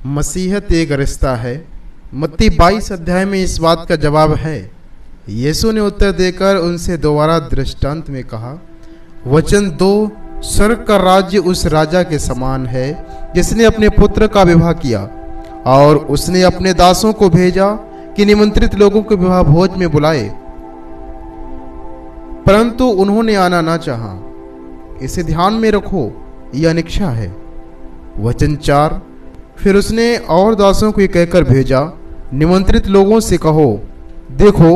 मसीहत एक रिश्ता है। मत्ती 22 अध्याय में इस बात का जवाब है। यीशु ने उत्तर देकर उनसे दोबारा दृष्टांत में कहा, वचन 2, स्वर्ग का राज्य उस राजा के समान है जिसने अपने पुत्र का विवाह किया, और उसने अपने दासों को भेजा कि निमंत्रित लोगों को विवाह भोज में बुलाए, परंतु उन्होंने आना ना चाहा। इसे ध्यान में रखो, यह अनिच्छा है। वचन 4, फिर उसने और दासों को कहकर भेजा, निमंत्रित लोगों से कहो, देखो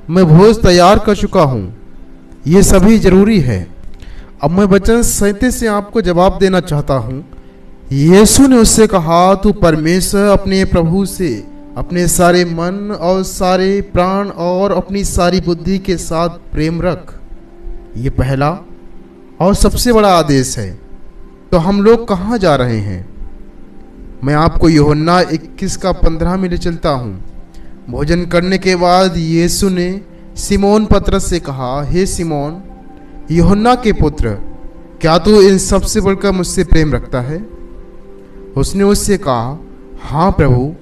मैं भोज तैयार कर चुका हूं, ये सभी जरूरी है। अब मैं वचन 37 से आपको जवाब देना चाहता हूं। यीशु ने उससे कहा, तू परमेश्वर अपने प्रभु से अपने सारे मन और सारे प्राण और अपनी सारी बुद्धि के साथ प्रेम रख। ये पहला और सबसे बड़ा आदेश है। तो हम लोग कहाँ जा रहे हैं? मैं आपको यूहन्ना 21:15 में ले चलता हूँ। भोजन करने के बाद यीशु ने सिमोन पतरस से कहा, हे सिमोन, यूहन्ना के पुत्र, क्या तू इन सबसे बढ़कर मुझसे प्रेम रखता है? उसने उससे कहा, हाँ प्रभु,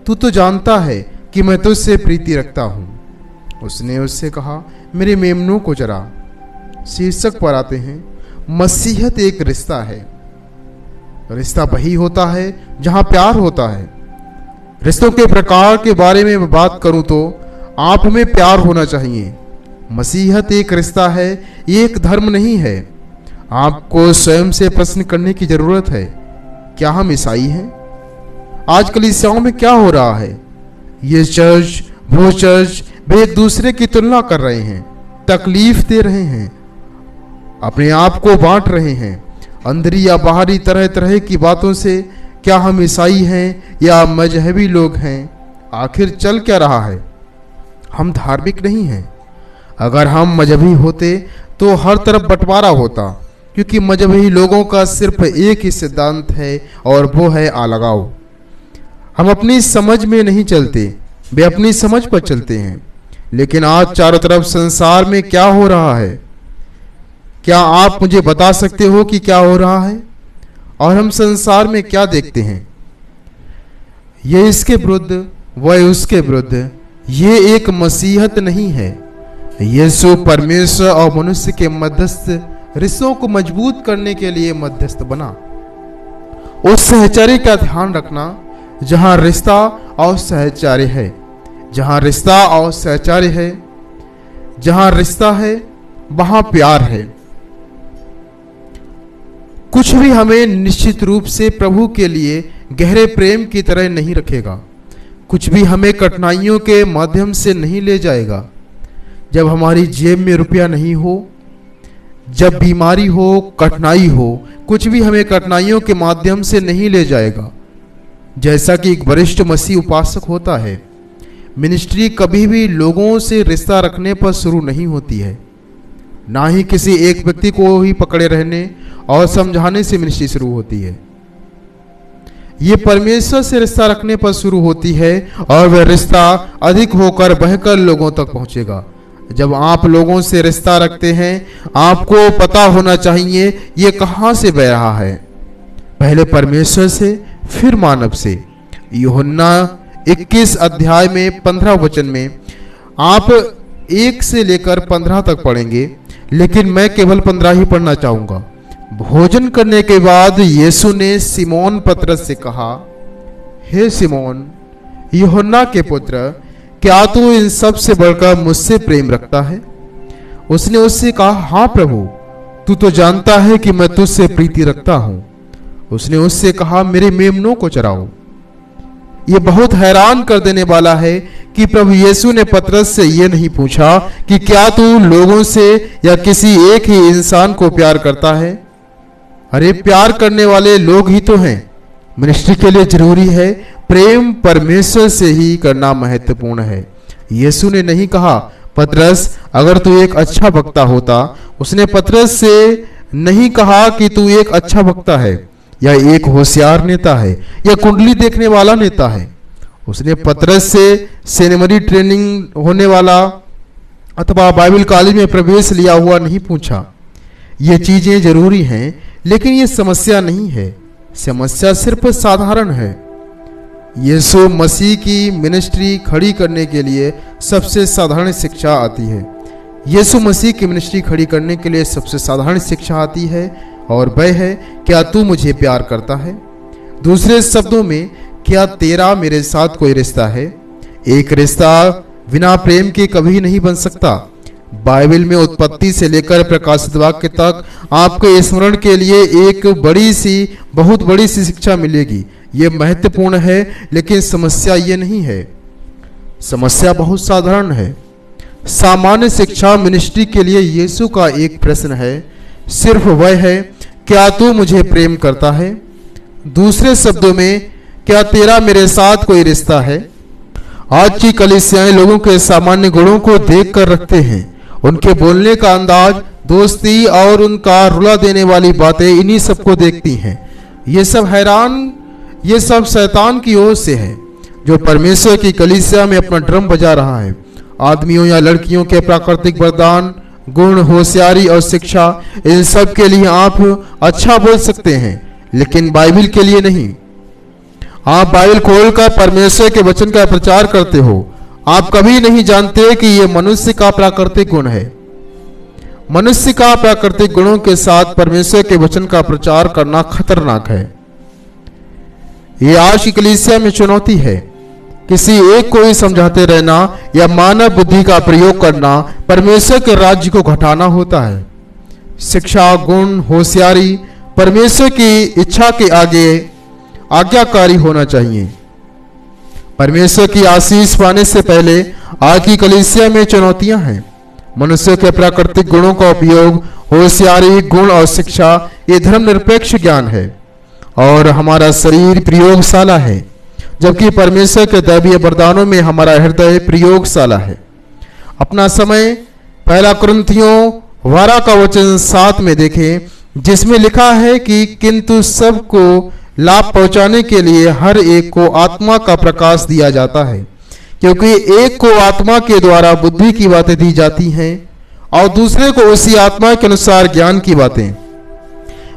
तू तो जानता है कि मैं तुझसे प्रीति रखता हूँ। उसने उससे कहा, मेरे मेमनों को चरा। शीर्षक पर आते हैं। मसीहत एक रिश्ता है। रिश्ता वही होता है जहां प्यार होता है। रिश्तों के प्रकार के बारे में मैं बात करूं तो आप में प्यार होना चाहिए। मसीहत एक रिश्ता है, ये एक धर्म नहीं है। आपको स्वयं से प्रश्न करने की जरूरत है, क्या हम ईसाई हैं? आज कलीसियाओं में क्या हो रहा है? ये चर्च, वो चर्च, वे एक दूसरे की तुलना कर रहे हैं, तकलीफ दे रहे हैं, अपने आप को बांट रहे हैं, अंदरी या बाहरी तरह तरह की बातों से। क्या हम ईसाई हैं या मजहबी लोग हैं? आखिर चल क्या रहा है? हम धार्मिक नहीं हैं। अगर हम मजहबी होते तो हर तरफ बंटवारा होता, क्योंकि मजहबी लोगों का सिर्फ एक ही सिद्धांत है और वो है अलगाव। हम अपनी समझ में नहीं चलते, वे अपनी समझ पर चलते हैं। लेकिन आज चारों तरफ संसार में क्या हो रहा है? क्या आप मुझे बता सकते हो कि क्या हो रहा है? और हम संसार में क्या देखते हैं? ये इसके विरुद्ध, वह उसके विरुद्ध। ये एक मसीहत नहीं है। यीशु परमेश्वर और मनुष्य के मध्यस्थ रिश्तों को मजबूत करने के लिए मध्यस्थ बना। उस सहचर्य का ध्यान रखना जहां रिश्ता और सहचर्य है। जहां रिश्ता और सहचर्य है, जहां रिश्ता है वहां प्यार है। कुछ भी हमें निश्चित रूप से प्रभु के लिए गहरे प्रेम की तरह नहीं रखेगा। कुछ भी हमें कठिनाइयों के माध्यम से नहीं ले जाएगा। जब हमारी जेब में रुपया नहीं हो, जब बीमारी हो, कठिनाई हो, कुछ भी हमें कठिनाइयों के माध्यम से नहीं ले जाएगा। जैसा कि एक वरिष्ठ मसीह उपासक होता है, मिनिस्ट्री कभी भी लोगों से रिश्ता रखने पर शुरू नहीं होती है। ना ही किसी एक व्यक्ति को ही पकड़े रहने और समझाने से मिनिस्ट्री शुरू होती है। ये परमेश्वर से रिश्ता रखने पर शुरू होती है और वह रिश्ता अधिक होकर बहकर लोगों तक पहुंचेगा। जब आप लोगों से रिश्ता रखते हैं, आपको पता होना चाहिए ये कहां से बह रहा है। पहले परमेश्वर से, फिर मानव से। यूहन्ना 21 अध्याय में 15 वचन में आप 1 से लेकर 15 तक पढ़ेंगे, लेकिन मैं केवल 15 ही पढ़ना चाहूंगा। भोजन करने के बाद यीशु ने सिमोन पतरस से कहा, हे सिमोन, यूहन्ना के पुत्र, क्या तू इन सब से बढ़कर मुझसे प्रेम रखता है? उसने उससे कहा, हाँ प्रभु, तू तो जानता है कि मैं तुझसे प्रीति रखता हूं। उसने उससे कहा, मेरे मेमनों को चराओ। ये बहुत हैरान कर देने वाला है कि प्रभु यीशु ने पतरस से यह नहीं पूछा कि क्या तू लोगों से या किसी एक ही इंसान को प्यार करता है। अरे प्यार करने वाले लोग ही तो हैं। मिनिस्ट्री के लिए जरूरी है प्रेम परमेश्वर से ही करना महत्वपूर्ण है। यीशु ने नहीं कहा, पतरस अगर तू एक अच्छा वक्ता होता। उसने पतरस से नहीं कहा कि तू एक अच्छा वक्ता है या एक होशियार नेता है या कुंडली देखने वाला नेता है। उसने पतरस से सेमिनरी ट्रेनिंग होने वाला अथवा बाइबल कॉलेज में प्रवेश लिया हुआ नहीं पूछा। ये चीजें जरूरी हैं, लेकिन ये समस्या नहीं है। समस्या सिर्फ साधारण है। यीशु मसीह की मिनिस्ट्री खड़ी करने के लिए सबसे साधारण शिक्षा आती है। यीशु मसीह की मिनिस्ट्री खड़ी करने के लिए सबसे साधारण शिक्षा आती है और वह है, क्या तू मुझे प्यार करता है? दूसरे शब्दों में, क्या तेरा मेरे साथ कोई रिश्ता है? एक रिश्ता बिना प्रेम के कभी नहीं बन सकता। बाइबल में उत्पत्ति से लेकर प्रकाशित वाक्य तक आपको स्मरण के लिए एक बहुत बड़ी सी शिक्षा मिलेगी। ये महत्वपूर्ण है, लेकिन समस्या ये नहीं है। समस्या बहुत साधारण है। सामान्य शिक्षा मिनिस्ट्री के लिए यीशु का एक प्रश्न है, सिर्फ वह है, क्या तू मुझे प्रेम करता है? दूसरे शब्दों में, क्या तेरा मेरे साथ कोई रिश्ता है? आज की कलीसियाएं लोगों के सामान्य गुणों को देख कर रखते हैं। उनके बोलने का अंदाज, दोस्ती और उनका रुला देने वाली बातें, इन्हीं सबको देखती हैं। ये सब शैतान की ओर से है, जो परमेश्वर की कलीसिया में अपना ड्रम बजा रहा है। आदमियों या लड़कियों के प्राकृतिक वरदान, गुण, होशियारी और शिक्षा, इन सब के लिए आप अच्छा बोल सकते हैं, लेकिन बाइबल के लिए नहीं। आप बाइबल खोलकर परमेश्वर के वचन का प्रचार करते हो। आप कभी नहीं जानते कि यह मनुष्य का प्राकृतिक गुण है। मनुष्य का प्राकृतिक गुणों के साथ परमेश्वर के वचन का प्रचार करना खतरनाक है। यह आज की कलीसिया में चुनौती है। किसी एक को ही समझाते रहना या मानव बुद्धि का प्रयोग करना परमेश्वर के राज्य को घटाना होता है। शिक्षा, गुण, होशियारी परमेश्वर की इच्छा के आगे आज्ञाकारी होना चाहिए। परमेश्वर की आशीष पाने से पहले आज की कलीसिया में चुनौतियां हैं। मनुष्य के प्राकृतिक गुणों का उपयोग, होशियारी, गुण और शिक्षा, ये धर्मनिरपेक्ष ज्ञान है और हमारा शरीर प्रयोगशाला है, जबकि परमेश्वर के दैवीय वरदानों में हमारा हृदय प्रयोगशाला है। अपना समय पहला कुरिन्थियों 12 का वचन 7 में देखें, जिसमें लिखा है कि किंतु सबको लाभ पहुंचाने के लिए हर एक को आत्मा का प्रकाश दिया जाता है, क्योंकि एक को आत्मा के द्वारा बुद्धि की बातें दी जाती हैं और दूसरे को उसी आत्मा के अनुसार ज्ञान की बातें।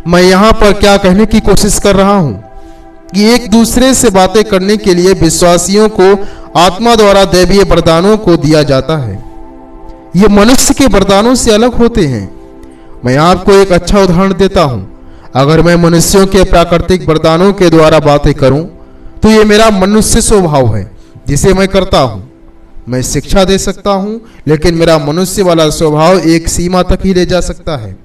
मैं यहाँ पर क्या कहने की कोशिश कर रहा हूँ कि एक दूसरे से बातें करने के लिए विश्वासियों को आत्मा द्वारा दैवीय वरदानों को दिया जाता है। ये मनुष्य के वरदानों से अलग होते हैं। मैं आपको एक अच्छा उदाहरण देता हूँ। अगर मैं मनुष्यों के प्राकृतिक वरदानों के द्वारा बातें करूं, तो ये मेरा मनुष्य स्वभाव है जिसे मैं करता हूं। मैं शिक्षा दे सकता हूं, लेकिन मेरा मनुष्य वाला स्वभाव एक सीमा तक ही ले जा सकता है,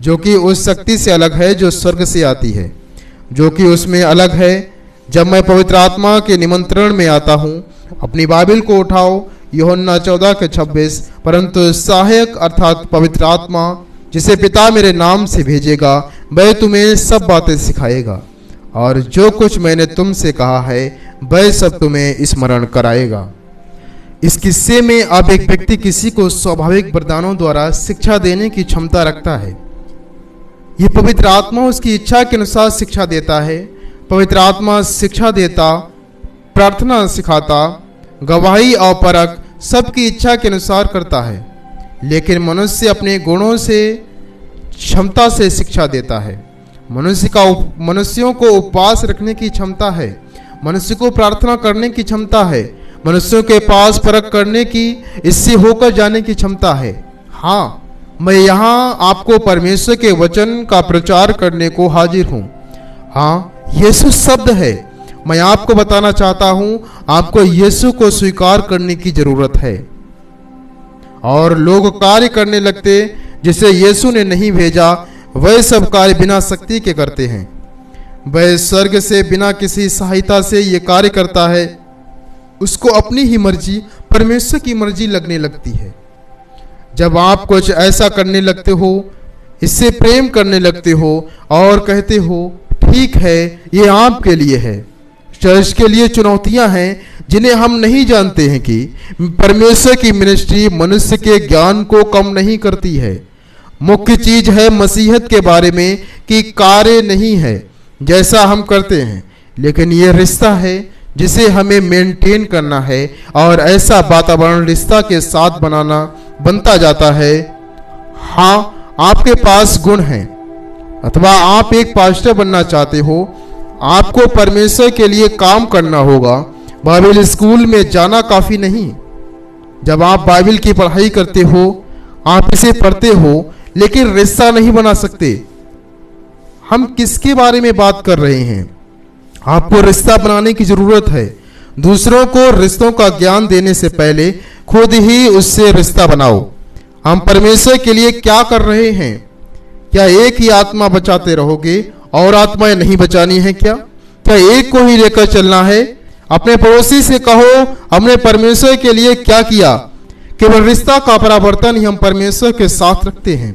जो कि उस शक्ति से अलग है जो स्वर्ग से आती है, जो कि उसमें अलग है। जब मैं पवित्र आत्मा के निमंत्रण में आता हूं, अपनी बाइबल को उठाओ, यूहन्ना 14:26, परंतु सहायक अर्थात पवित्र आत्मा, जिसे पिता मेरे नाम से भेजेगा, वह तुम्हें सब बातें सिखाएगा और जो कुछ मैंने तुमसे कहा है वह सब तुम्हें स्मरण कराएगा। इस किस्से में अब एक व्यक्ति किसी को स्वाभाविक वरदानों द्वारा शिक्षा देने की क्षमता रखता है। यह पवित्र आत्मा उसकी इच्छा के अनुसार शिक्षा देता है। पवित्र आत्मा शिक्षा देता, प्रार्थना सिखाता, गवाही और परख सबकी इच्छा के अनुसार करता है, लेकिन मनुष्य अपने गुणों से, क्षमता से शिक्षा देता है। मनुष्यों को उपवास रखने की क्षमता है, मनुष्य को प्रार्थना करने की क्षमता है, मनुष्यों के पास परख करने की, इससे होकर जाने की क्षमता है। हाँ, मैं यहाँ आपको परमेश्वर के वचन का प्रचार करने को हाजिर हूँ। हाँ, यीशु शब्द है। मैं आपको बताना चाहता हूँ, आपको यीशु को स्वीकार करने की जरूरत है। और लोग कार्य करने लगते जिसे यीशु ने नहीं भेजा, वह सब कार्य बिना शक्ति के करते हैं। वह स्वर्ग से बिना किसी सहायता से ये कार्य करता है। उसको अपनी ही मर्जी, परमेश्वर की मर्जी लगने लगती है। जब आप कुछ ऐसा करने लगते हो, इससे प्रेम करने लगते हो और कहते हो ठीक है, ये आपके लिए है। चर्च के लिए चुनौतियां हैं जिन्हें हम नहीं जानते हैं कि परमेश्वर की मिनिस्ट्री मनुष्य के ज्ञान को कम नहीं करती है। मुख्य चीज है मसीहत के बारे में कि कार्य नहीं है जैसा हम करते हैं, लेकिन यह रिश्ता है जिसे हमें मेंटेन करना है और ऐसा वातावरण रिश्ता के साथ बनता जाता है। हाँ, आपके पास गुण हैं अथवा आप एक पास्टर बनना चाहते हो, आपको परमेश्वर के लिए काम करना होगा। बाइबल स्कूल में जाना काफी नहीं। जब आप बाइबल की पढ़ाई करते हो, आप इसे पढ़ते हो, लेकिन रिश्ता नहीं बना सकते। हम किसके बारे में बात कर रहे हैं? आपको रिश्ता बनाने की जरूरत है। दूसरों को रिश्तों का ज्ञान देने से पहले खुद ही उससे रिश्ता बनाओ। हम परमेश्वर के लिए क्या कर रहे हैं? क्या एक ही आत्मा बचाते रहोगे और आत्माएं नहीं बचानी है क्या? क्या एक को ही लेकर चलना है? अपने पड़ोसी से कहो, हमने परमेश्वर के लिए क्या किया। केवल रिश्ता का परावर्तन ही हम परमेश्वर के साथ रखते हैं।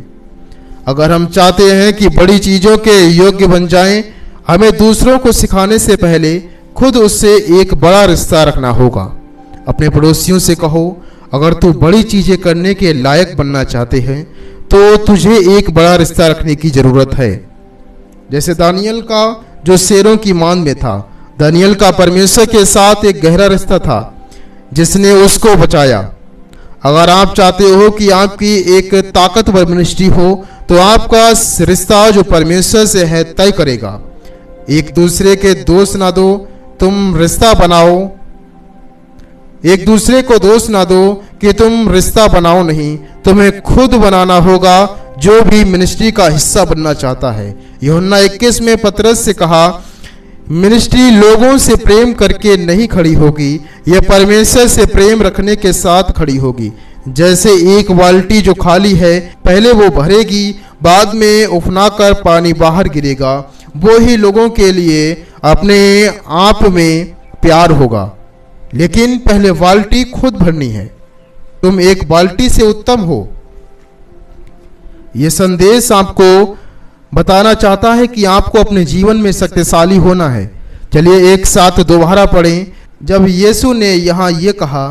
अगर हम चाहते हैं कि बड़ी चीजों के योग्य बन जाएं, हमें दूसरों को सिखाने से पहले खुद उससे एक बड़ा रिश्ता रखना होगा। अपने पड़ोसियों से कहो, अगर तू बड़ी चीजें करने के लायक बनना चाहते हैं तो तुझे एक बड़ा रिश्ता रखने की जरूरत है। जैसे दानियल का जो शेरों की मान में था, दानियल का परमेश्वर के साथ एक गहरा रिश्ता था जिसने उसको बचाया। अगर आप चाहते हो कि आपकी एक ताकतवर मिनिस्ट्री हो तो आपका रिश्ता जो परमेश्वर से है तय करेगा। एक दूसरे के दोष ना दो, तुम रिश्ता बनाओ। एक दूसरे को दोष ना दो कि तुम रिश्ता बनाओ नहीं, तुम्हें खुद बनाना होगा जो भी मिनिस्ट्री का हिस्सा बनना चाहता है। यूहन्ना 21 में पतरस से कहा, मिनिस्ट्री लोगों से प्रेम करके नहीं खड़ी होगी, यह परमेश्वर से प्रेम रखने के साथ खड़ी होगी। जैसे एक बाल्टी जो खाली है, पहले वो भरेगी, बाद में उफनाकर पानी बाहर गिरेगा, वो ही लोगों के लिए अपने आप में प्यार होगा। लेकिन पहले बाल्टी खुद भरनी है। तुम एक बाल्टी से उत्तम हो। यह संदेश आपको बताना चाहता है कि आपको अपने जीवन में शक्तिशाली होना है। चलिए एक साथ दोबारा पढ़ें। जब यीशु ने यहाँ ये कहा,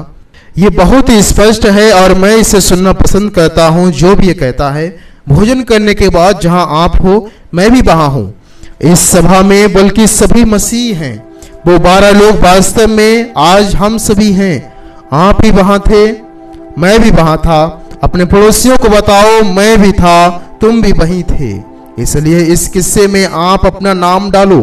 ये बहुत ही स्पष्ट है और मैं इसे सुनना पसंद करता हूँ। जो भी ये कहता है, भोजन करने के बाद जहाँ आप हो मैं भी वहाँ हूँ। इस सभा में बल्कि सभी मसीह हैं। वो 12 लोग वास्तव में आज हम सभी हैं। आप भी वहाँ थे, मैं भी वहाँ था। अपने पड़ोसियों को बताओ, मैं भी था, तुम भी वहीं थे। इसलिए इस किस्से में आप अपना नाम डालो।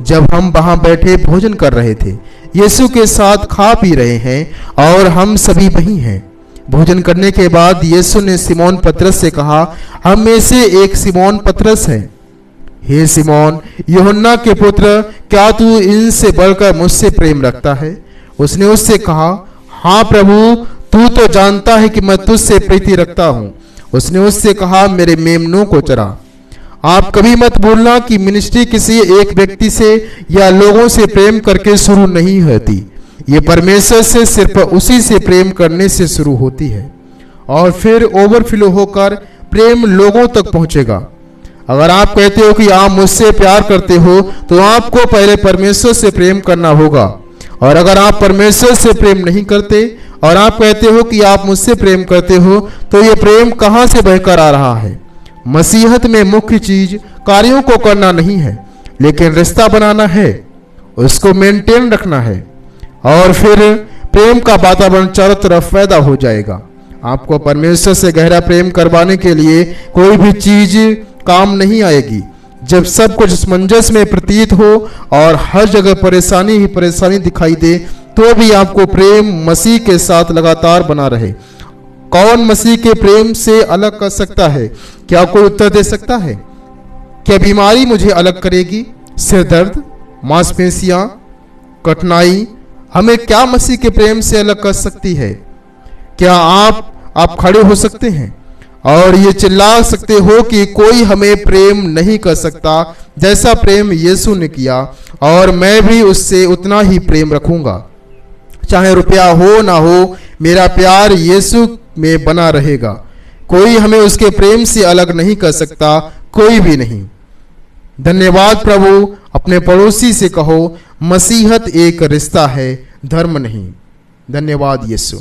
जब हम वहाँ बैठे भोजन कर रहे थे, यीशु के साथ खा पी रहे हैं और हम सभी वहीं हैं। भोजन करने के बाद यीशु ने सिमोन पतरस से कहा, हम में से एक सिमोन पतरस है। हे सिमोन, यूहन्ना के पुत्र, क्या तू इनसे बढ़कर मुझसे प्रेम रखता है? उसने उससे कहा, हाँ प्रभु, तू तो जानता है कि मैं तुझसे प्रीति रखता हूँ। उसने उससे कहा, मेरे मेमनों को चरा। आप कभी मत भूलना कि मिनिस्ट्री किसी एक व्यक्ति से या लोगों से प्रेम करके शुरू नहीं होती। ये परमेश्वर से सिर्फ उसी से प्रेम करने से शुरू होती है और फिर ओवरफ्लो होकर प्रेम लोगों तक पहुंचेगा। अगर आप कहते हो कि आप मुझसे प्यार करते हो तो आपको पहले परमेश्वर से प्रेम करना होगा। और अगर आप परमेश्वर से प्रेम नहीं करते और आप कहते हो कि आप मुझसे प्रेम करते हो तो ये प्रेम कहां से बहकर आ रहा है? मसीहत में मुख्य चीज कार्यों को करना नहीं है, लेकिन रिश्ता बनाना है, उसको मेंटेन रखना है और फिर प्रेम का वातावरण चारों तरफ पैदा हो जाएगा। आपको परमेश्वर से गहरा प्रेम करवाने के लिए कोई भी चीज काम नहीं आएगी। जब सब कुछ असमंजस में प्रतीत हो और हर जगह परेशानी ही परेशानी दिखाई दे, तो भी आपको प्रेम मसीह के साथ लगातार बना रहे। कौन मसीह के प्रेम से अलग कर सकता है? क्या कोई उत्तर दे सकता है? क्या बीमारी मुझे अलग करेगी? सिर दर्द, मांसपेशियां, कठिनाई हमें क्या मसीह के प्रेम से अलग कर सकती है? क्या आप खड़े हो सकते हैं और ये चिल्ला सकते हो कि कोई हमें प्रेम नहीं कर सकता जैसा प्रेम यीशु ने किया, और मैं भी उससे उतना ही प्रेम रखूंगा। चाहे रुपया हो ना हो, मेरा प्यार यीशु में बना रहेगा। कोई हमें उसके प्रेम से अलग नहीं कर सकता, कोई भी नहीं। धन्यवाद प्रभु। अपने पड़ोसी से कहो, मसीहत एक रिश्ता है, धर्म नहीं। धन्यवाद यीशु।